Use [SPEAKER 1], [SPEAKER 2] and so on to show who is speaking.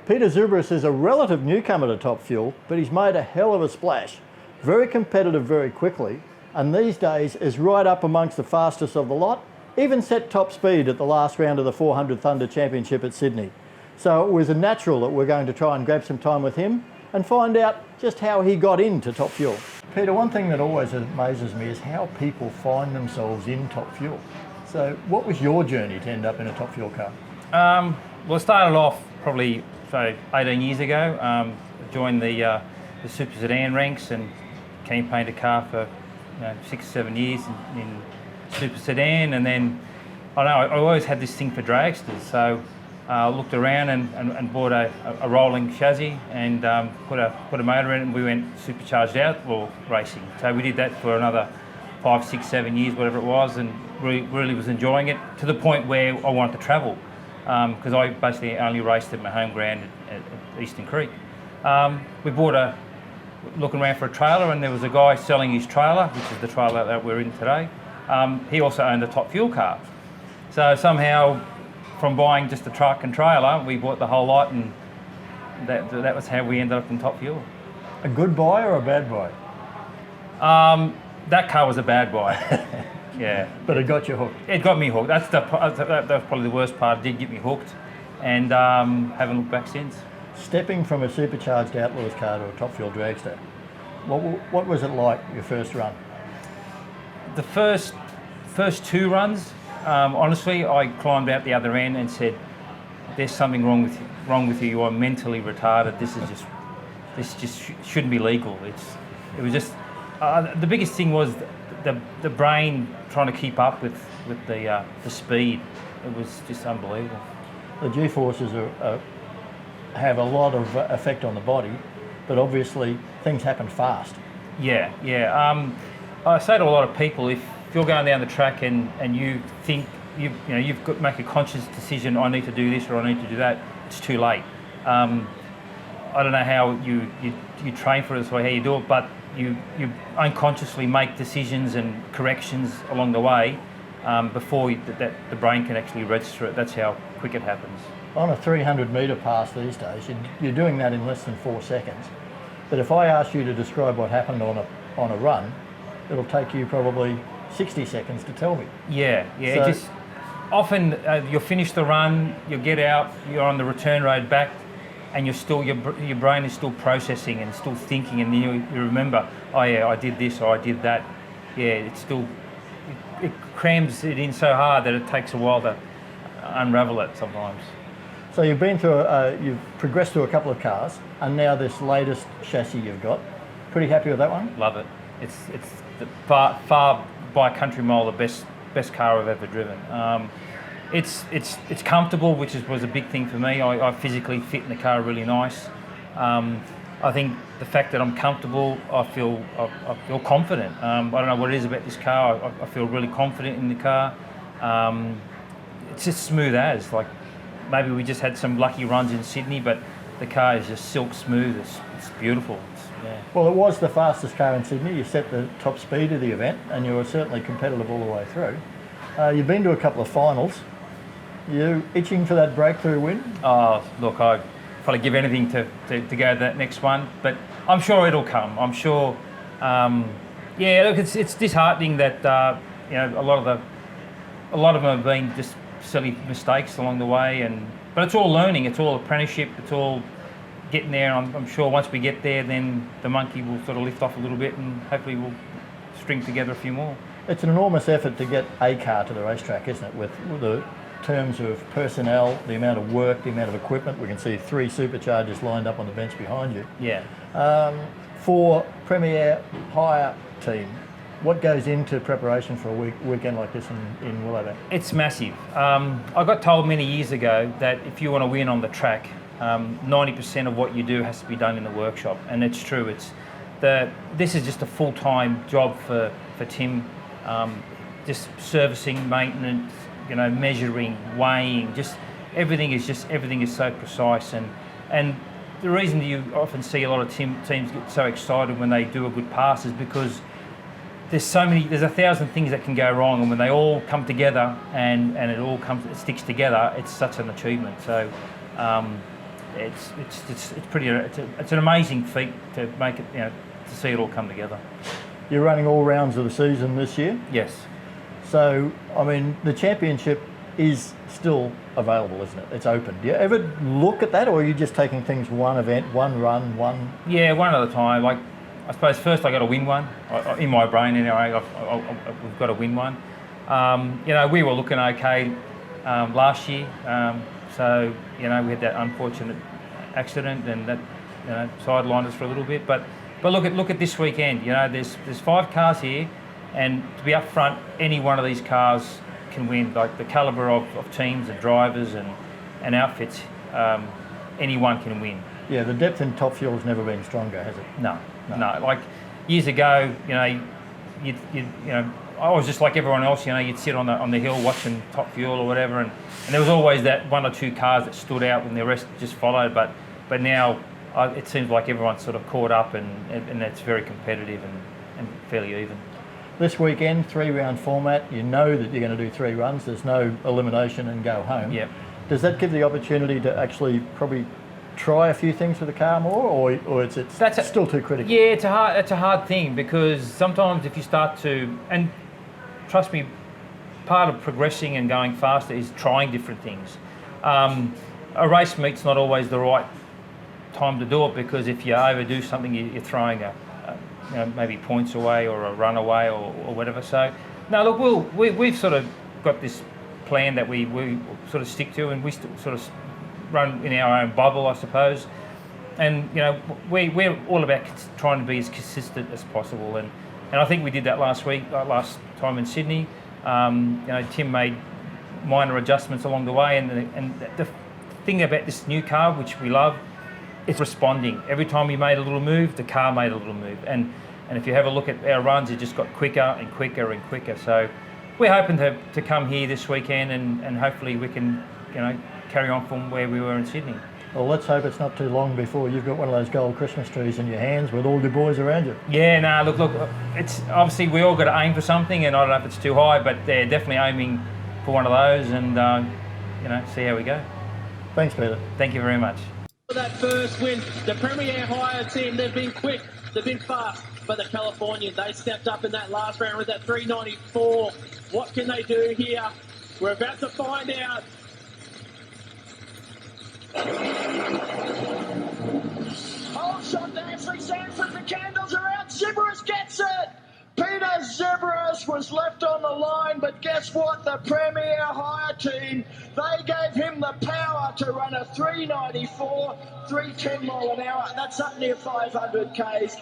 [SPEAKER 1] Peter Xiberras is a relative newcomer to Top Fuel, but he's made a hell of a splash. Very competitive very quickly, and these days is right up amongst the fastest of the lot, even set top speed at the last round of the 400 Thunder Championship at Sydney. So it was natural that we're going to try and grab some time with him and find out just how he got into Top Fuel. Peter, one thing that always amazes me is how people find themselves in Top Fuel. So what was your journey to end up in a Top Fuel car?
[SPEAKER 2] Well, it started off probably 18 years ago. Joined the super sedan ranks and campaigned a car for 6 or 7 years in super sedan, and then I always had this thing for dragsters, so I looked around and bought a rolling chassis and put a motor in it, and we went supercharged outlaw racing. So we did that for another 5, 6, 7 years, whatever it was, and really was enjoying it to the point where I wanted to travel, because I basically only raced at my home ground at Eastern Creek. Looking around for a trailer, and there was a guy selling his trailer, which is the trailer that we're in today. He also owned a Top Fuel car. So somehow, from buying just a truck and trailer, we bought the whole lot, and that was how we ended up in Top Fuel.
[SPEAKER 1] A good buy or a bad buy?
[SPEAKER 2] That car was a bad buy. Yeah.
[SPEAKER 1] But it got you hooked?
[SPEAKER 2] It got me hooked. That was probably the worst part. It did get me hooked, and haven't looked back since.
[SPEAKER 1] Stepping from a supercharged Outlaws car to a Top Fuel dragster, what was it like your first run?
[SPEAKER 2] The first 2 runs, honestly, I climbed out the other end and said, "There's something wrong with you. You are mentally retarded. This just shouldn't be legal." It was just the biggest thing was the brain trying to keep up with the speed. It was just unbelievable.
[SPEAKER 1] The G-forces have a lot of effect on the body, but obviously things happen fast.
[SPEAKER 2] Yeah. I say to a lot of people, if you're going down the track and you think you've got to make a conscious decision, I need to do this or I need to do that, it's too late. I don't know how you train for it or how you do it, but you unconsciously make decisions and corrections along the way before the brain can actually register it. That's how quick it happens.
[SPEAKER 1] On a 300 metre pass these days, you're doing that in less than 4 seconds. But if I ask you to describe what happened on a run, it'll take you probably 60 seconds to tell me.
[SPEAKER 2] Yeah. So, just often you'll finish the run, you'll get out, you're on the return road back, and your brain is still processing and still thinking, and then you remember, oh yeah, I did this or I did that. Yeah, it crams it in so hard that it takes a while to unravel it sometimes.
[SPEAKER 1] So you've been through, you've progressed through a couple of cars, and now this latest chassis you've got. Pretty happy with that one?
[SPEAKER 2] Love it. It's far by a country mile the best car I've ever driven. It's comfortable, which was a big thing for me. I physically fit in the car really nice. I think the fact that I'm comfortable, I feel confident. I don't know what it is about this car. I feel really confident in the car. It's just smooth as like. Maybe we just had some lucky runs in Sydney, but the car is just silk smooth. It's beautiful. Yeah.
[SPEAKER 1] Well, it was the fastest car in Sydney. You set the top speed of the event, and you were certainly competitive all the way through. You've been to a couple of finals. You itching for that breakthrough win?
[SPEAKER 2] Oh, look, I'd probably give anything to go to that next one, but I'm sure it'll come. I'm sure. Look, it's disheartening that a lot of them have been just silly mistakes along the way, but it's all learning, it's all apprenticeship, it's all getting there. I'm sure once we get there, then the monkey will sort of lift off a little bit, and hopefully we'll string together a few more.
[SPEAKER 1] It's an enormous effort to get a car to the racetrack, isn't it? With the terms of personnel, the amount of work, the amount of equipment. We can see 3 superchargers lined up on the bench behind you.
[SPEAKER 2] Yeah.
[SPEAKER 1] For Premier Hire team, what goes into preparation for a weekend like this in Willowbank? It's massive.
[SPEAKER 2] I got told many years ago that if you want to win on the track, 90% of what you do has to be done in the workshop, and it's true. This is just a full-time job for Tim. Just servicing, maintenance, measuring, weighing, everything is so precise, and the reason you often see a lot of teams get so excited when they do a good pass is because there's 1,000 things that can go wrong, and when they all come together and it sticks together, it's such an achievement. So it's pretty it's an amazing feat to make it, to see it all come together.
[SPEAKER 1] You're running all rounds of the season this year?
[SPEAKER 2] Yes.
[SPEAKER 1] So, I mean, the championship is still available, isn't it? It's open. Do you ever look at that, or are you just taking things one event, one run, one?
[SPEAKER 2] Yeah, one at a time. Like, I suppose first I got to win one. In my brain, anyway, we've got to win one. We were looking okay last year. So, we had that unfortunate accident, and that sidelined us for a little bit. But look at this weekend. There's 5 cars here, and to be up front, any one of these cars can win. Like the calibre of teams and drivers and outfits, anyone can win.
[SPEAKER 1] Yeah, the depth in Top Fuel has never been stronger, has it?
[SPEAKER 2] No. Like years ago, I was just like everyone else. You'd sit on the hill watching Top Fuel or whatever, and there was always that 1 or 2 cars that stood out, and the rest just followed. But now it seems like everyone's sort of caught up, and it's very competitive and fairly even.
[SPEAKER 1] This weekend, 3-round format. You know that you're going to do 3 runs. There's no elimination and go home.
[SPEAKER 2] Yep.
[SPEAKER 1] Does that give the opportunity to actually probably try a few things with the car more, or it's still too critical?
[SPEAKER 2] Yeah, it's a hard thing, because sometimes if you start to, and trust me, part of progressing and going faster is trying different things. A race meet's not always the right time to do it, because if you overdo something, you're throwing maybe points away or a run away or whatever. So, no, look, we've sort of got this plan that we sort of stick to, and we sort of run in our own bubble, I suppose. And we're all about trying to be as consistent as possible, and I think we did that last time in Sydney. Tim made minor adjustments along the way, and the thing about this new car, which we love, it's responding. Every time we made a little move, the car made a little move. And if you have a look at our runs, it just got quicker and quicker and quicker. So we're hoping to come here this weekend, and hopefully we can, carry on from where we were in Sydney.
[SPEAKER 1] Well, let's hope it's not too long before you've got one of those gold Christmas trees in your hands with all the boys around you.
[SPEAKER 2] Yeah, look, it's obviously we all got to aim for something, and I don't know if it's too high, but they're definitely aiming for one of those, and see how we go.
[SPEAKER 1] Thanks, Peter.
[SPEAKER 2] Thank you very much.
[SPEAKER 3] For that first win, the Premier Hire team, they've been quick, they've been fast, but the Californians, they stepped up in that last round with that 394. What can they do here? We're about to find out. Oh, shot there, Ashley Sanford, the candles are out, Xiberras gets it! Peter Xiberras was left on the line, but guess what? The Premier Hire team, they gave him the power to run a 394, 310 mile an hour. That's up near 500 Ks.